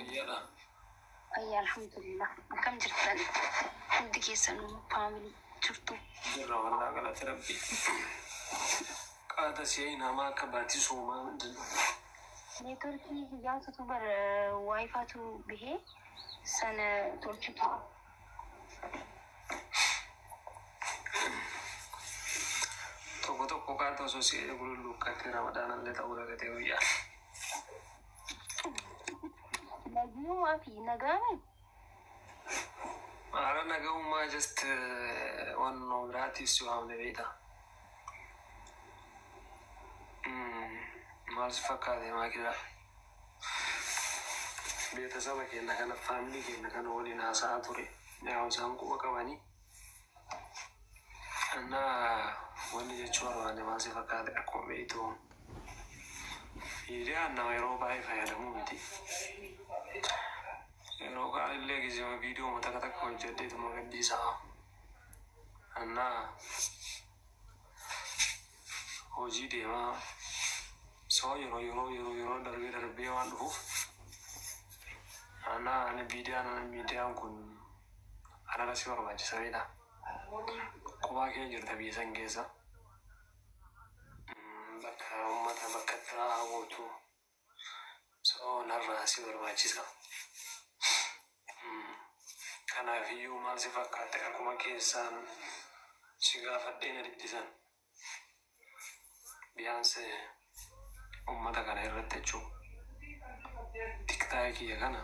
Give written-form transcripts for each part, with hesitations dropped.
فيلا أي الحمد لله. كم جرتان عندك يسألون فاميلي شفتوا جرى والله قالت ربي قاعدة سيئنا ما كباتي سوما من دل نتركي جالسة تبر واي فاتو به سنة تركي توكو قاعدة سوسي يقول لوكا في رمضان اللي تقول لك ويا نجيو ما في نجامي أنا نجوم ما جست وانو براتيس يوم نبيتا ما أصفق هذه ما كذا بيتسابق إنك أنا فاميلي إنك أنا ولي ناس عطوري يا وسام كوبا كواني أنا ولي جشوار وأنا ما أصفق هذا أكون بيتو يجي أنا يروبا يفعله مودي yeroo gaalillee gizima viidiyoo mata takka hojjedheetuma gaddiisaa annaa hojii deemaa soo yeroo darbee waan dhufuuf annaa ani miidiyaan kun anarra si barbaachisameedha qubaa kee jirta biyya san keessa bakka uummata bakka tiraa hawwatu soo narraa si barbaachisa kanaafuu maal si fakkaate akkuma keessaan si gaafadheen adiddisan biyaanse uummata kana irratti jechuu tiktaakii kiyya kana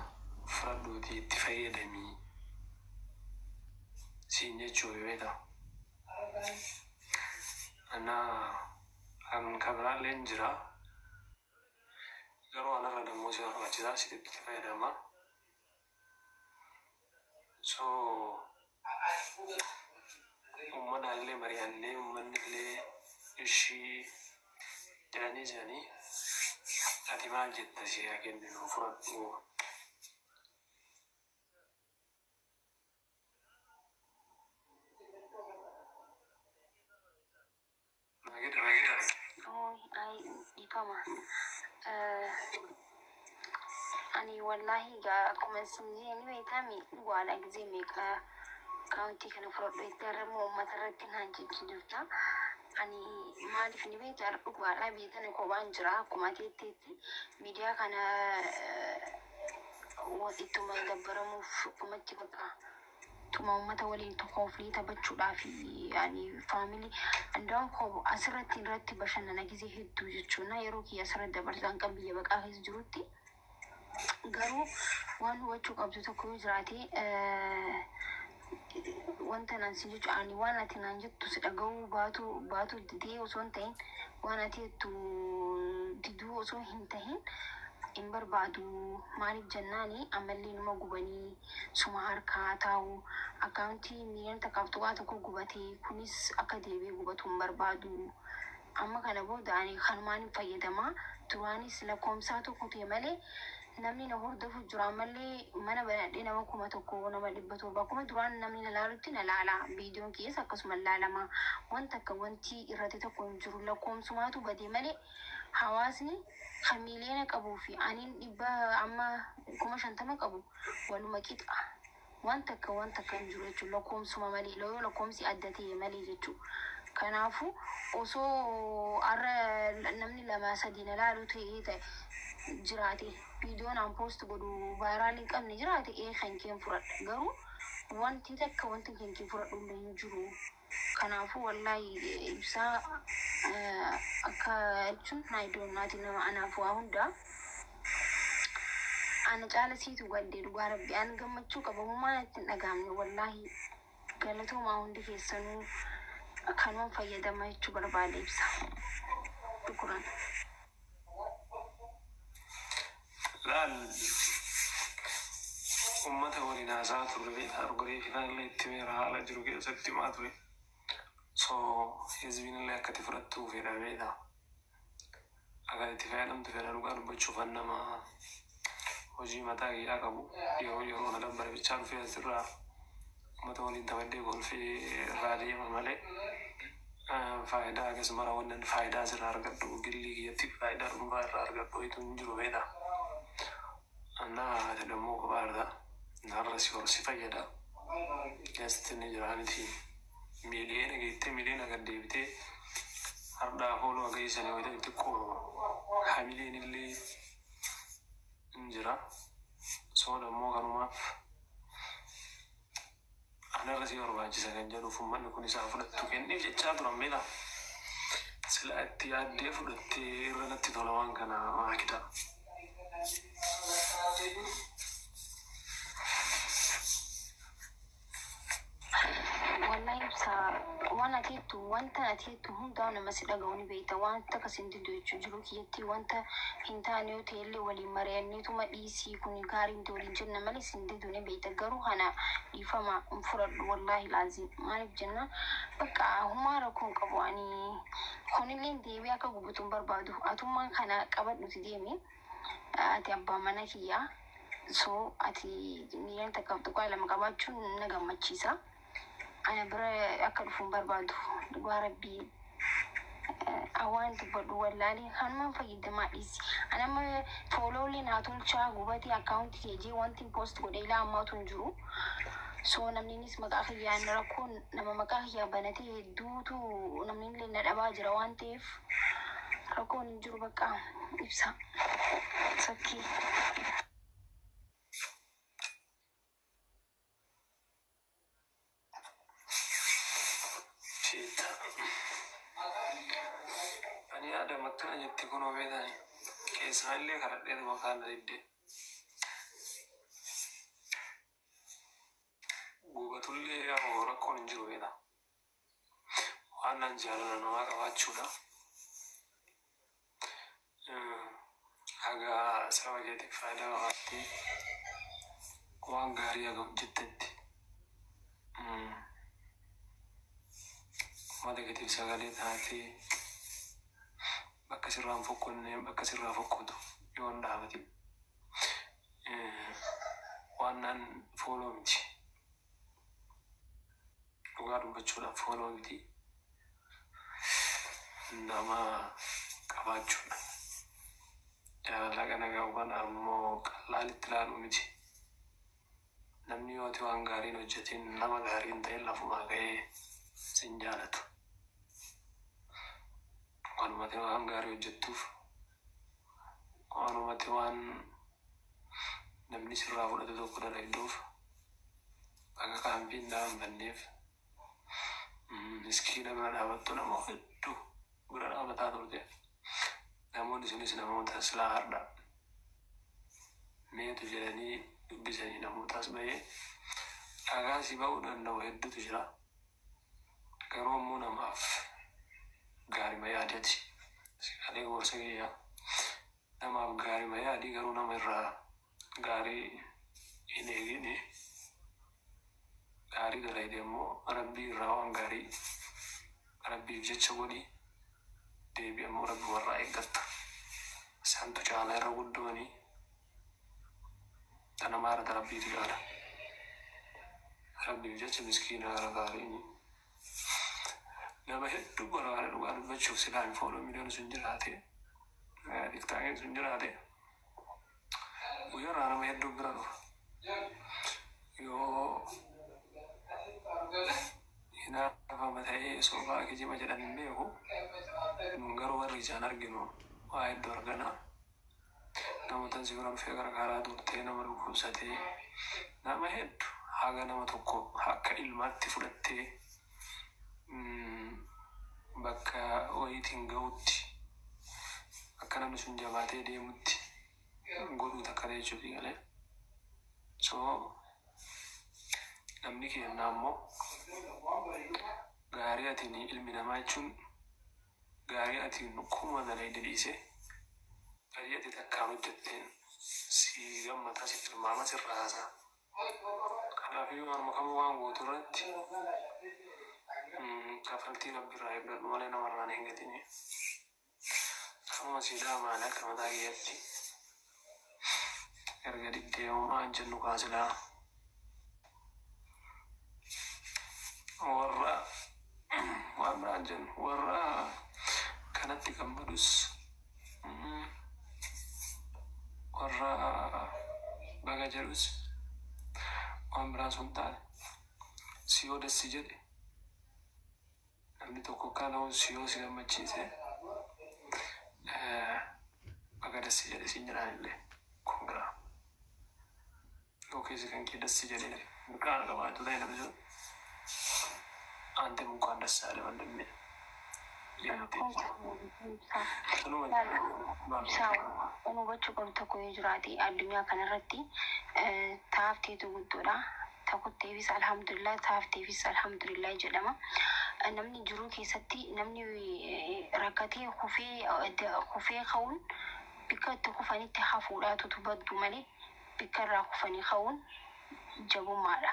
fudhadhuutii itti fayyadamii siin jechuu beeta anaa kan kabiraalleen jira garuu anarra dammoo si barbaachisaa sitti fayyadamaa so ummata illee mari'annee ummanni illee ishii jedhanii ati maal jetta si haa kenninu fudhadhu ifama ani wallahi ga kuma sinje ni mai tami wala gize mai ka county kana frodo itar mo matarati hanji jirta ani maalif ni mai tar wala bi tan ko banjira kuma tete media kana wati tuma dabbaramu kuma tibaka tuma ummata waliin tokkoofi taphachuudhaaf yani family andaan ko asirratti irratti bashannana gize hedduu jechuudha yeroo kiyya asirratti dabarsan kan biyya baqaa keessa jirutti garuu waan hubachuu qabdu tokko jiraate wanta nan si jechu ani waan ati naan jettu si dhaga'uu baatu didee osoo hin ta'in waan ati jettu diduu osoo hin ta'in in barbaadu maaliif jennaani amallee numa gubanii suma harkaa taa'u akkaawuntii miiliyoona takkaaf tuqaa tokko gubatee kunis akka deebi'ee gubatu hin barbaadu amma kana booda ani kanumaan fayyadamaa duraanis lakkoomsaa tokko ta'e malee namni na hordofu jira malee mana banadhee nama kuma tokko nama 100 akkuma duraan namni na laalutti na laala viidiyoon keessa akkasuma laalama wanta akka wanti irratti tokko hin jiru lakkoomsumaatu badee malee hawaasni kan miiliyoona qabuu fi aniin 100 amma 50 qabu waluma qixa wanta akka hin jiru jechuudha lakkoomsuma malee lakkoomsi adda ta'e malee jechuudha kanaafu osoo arra namni 2-3 na laalu ta'e jiraate viidiyoon aan poost godhu vaayiraalii qabne jiraate kan keen fudhadha garuu wanti takka wanti keen fudhadhu hin jiru kanaafu wallahi ibsaa akka jechuun naayidoonaati nama anaaf waa hundaa ana caala siitu gaddee dhugaa rabbi aan gammachuu qabamumaan ittiin dhagaamne wallahi galatoomaa hundi keessanuu kanumaan fayyadama jechuu barbaada ibsaa dhukuran laal ummata waliin haasaa turre arguree finaallee itti meera haala jiru keessatti maa ture so hizbiin illee akkati fudhattuu fedhameedha akka itti fayyadamtu fedha dhugaa dubbachuuf nama hojii mataa kiyyaa qabu yeroo na dabbare bichaa dhufee asirraa ummata waliin taphadhee golfee irraa deema malee faayidaa akkasuma raawwannan faayidaa sirraa argadhu gillii kiyyatti faayidaa dhuunfaa irraa argadhu hituu hin jiru beedha أنا تدمو كباردا نرسي ورسي فيدا يستني جرانتي مليون جيت مليون أقدر ديبتي أردا فولو أجيسني ويدا تكو حاملين اللي انجرا سودا مو كانوا ماف أنا رسي ورباجي سكنجلو فمن يكون يسافر تكني جتشات رميلا سلاتي أدي فلتي رلتي طلوان كنا ما كده والله بس وانا تيتو وانت تيتو هم دانا مسلا قوني بيتا وانت كسنتي دويتشو جروك يتي وانت هنتانيو تيلي ولي مرياني توما ايسي كوني كارين تولي جنة مالي سنتي دوني بيتا قرو هنا يفما انفرد والله العظيم مالك جنة بقى هما ركون قبواني خوني لين ديبي اكا قبطن بربادو اتوما كان قبط نتديمي ati abbaa mana kiyyaa so ati niyan takkaaftu qaa lama qabaachuun na gammachiisa. Ana bira akka dhufuun barbaadu dhugaa rabbii awaan dubbadhu wallaalee kanumaan fayyadamaa dhiisi. Ana amma foolooleen haa tolchaa gubatii akkaawuntii keejii wanti poost godhe ilaa ammaatu hin jiru. So namninis maqaa kiyyaan rakkoon nama maqaa kiyyaa banatee hedduutu namni illee na dhabaa jira waan ta'eef rakkoon hin jiru bakka ibsa. Sakkii. Ani ada makna jetti kuno bedani keessaillee karadheetu maqaan didde gubatullee yeroo rakkoon hin jiru beda waan nan jaalala namaa qabaachuudha. Haga saba keetiif faayidaa qabaatti waan gaarii haga hojjettetti uummata keetiif sagalee taatee bakka sirraan fokkonne bakka sirraa fokkotu yoo hin dhaabati waan nan fooloo miti dhugaa dubbachuudhaaf fooloo miti nama qabaachuudha. Jaalala kana gaawwan ammoo qallaalitti ilaaluu miti. Namni yooti waan gaariin hojjetiin nama gaariin ta'e lafumaa ka'ee sin jaalatu. Waanumatti waan gaarii hojjettuuf waanumatti waan namni sirraa fudhatu tokko dalagduuf bakka kaampiin dhaan banneef miskiina bira dhaabattu nama hedduu bira dhaabataa turte. Namoonni sunis namoota silaa har'a meetu jedhanii dubbisanii namootaas bahee dhagaa si ba'uu danda'u hedduutu jira. Garuu ammoo namaaf gaarima yaadati. Siqalee gorsa kiyyaa namaaf gaarima yaadii garuu nama irraa gaarii hin eegine gaarii dalaydee immoo rabbii irraa waan gaarii rabbiif jecha godhii deebi ammoo rabbi warraa eeggatta. Santu caalaa irra guddooni tana maarata rabbiitu jaala. Rabbiif jecha miskiina gara gaariini nama hedduu barbaada dhugaa dubbachuuf silaa hin fooloo miliyoona sun jiraate tiktaakeen sun jiraate guyyaarraa nama hedduu bira dhufa yoo hinaafama ta'ee soofaa kijima jedhan hin beeku nun garuu warri ijaan arginu waa hedduu argana. Namoota si bira dhufee gargaaraa turtee nama dhukkubsatee nama hedduu haga nama tokko akka ilmaatti fudhattee bakka wayiitiin ga'utti akka namni sun jabaatee deemutti godhuu takka jechuuti galee. So namni kennaa ammoo gaarii atiin ilmi namaa jechuun gaarii atiin kuma dalee didhiise gaarii ati takkaan hojjetteen si gammataa si tilmaama sirraa haasaa. Kanaafuu harma kamuu waan gootu irratti kafaltii rabbiirraa eeggadhu malee namarraan hin gatini. Akkuma siidaa maala akka mataa kiyyatti erga diddeemumaan jennu kaasilaa warra waan biraan jennu warra kanatti gammadus warra naga jedhus waan biraa sun taane si yoo dassi jedhe namni tokko kana si yoo si gammachiise akka dassi jedhe si jiraan illee kun biraa yoo keessa kan kee dassi jedhe mirqaana qabaatu ta'e namni sun ante mukaan dassaale wandamne Anu bachu qabu tokko yoo jiraate addunyaa kanarratti taafteetu guddoodha. Takutteefis alhamdulillah jedhama. Namni jiruu keessatti namni rakkatee kufee ka'uun bakka itti kufanitti hafuudhaatu baddu malee bakka irraa kufanii ka'uun jabummaadha.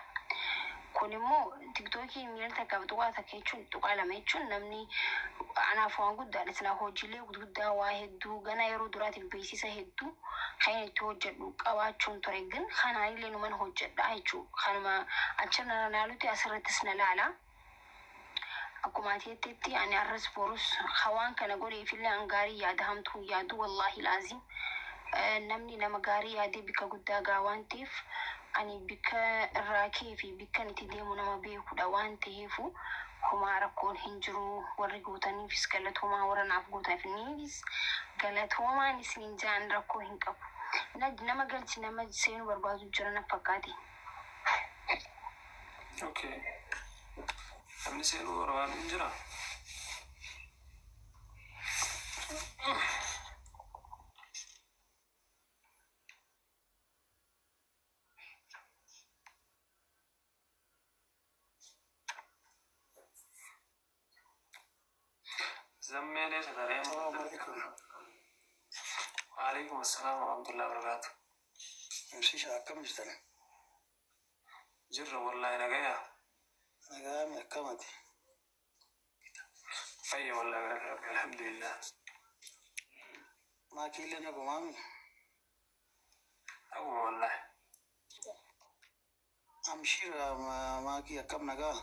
Kun immoo tiktookii miilta qabdu waa takka jechuun tuqaa lama jechuun namni anaaf waan guddaadha. Silaa hojiilee guddaa waa hedduu gana yeroo duraatiif beeksisa hedduu kan itti hojjedhu qabaachuun ture gin kanaanillee numan hojjedha jechuudha. Kanuma achirra naalutti asirrattis na laala. Akkuma atiitti ani arras borus hawaan kana godheefillee an gaarii yaada hamtuu yaadu wallaahi laazim. Namni nama gaarii yaadee bika guddaa gaa waan ta'eef ani bika raakee fi bika itti deemu nama beekudha waan ta'eefu homaa rakkoon hin jiru. Warri gootaniifis galatoomaa warra naaf gootaniifis galatoomaan isiniin jaan rakkoo hin qabu. Nama galchi nama seenuu barbaadu jira na fakkaate. Okay. Namni seenuu barbaadu hin jira. زميلي سلام عليكم. وعليكم السلام ورحمة الله وبركاته. مشي كم جتنا؟ جرة والله أنا جاية. أنا جاي من كمتي. أي والله الحمد لله. ما كيلنا بمامي. أقوم والله. أمشي ما كي كم نجا.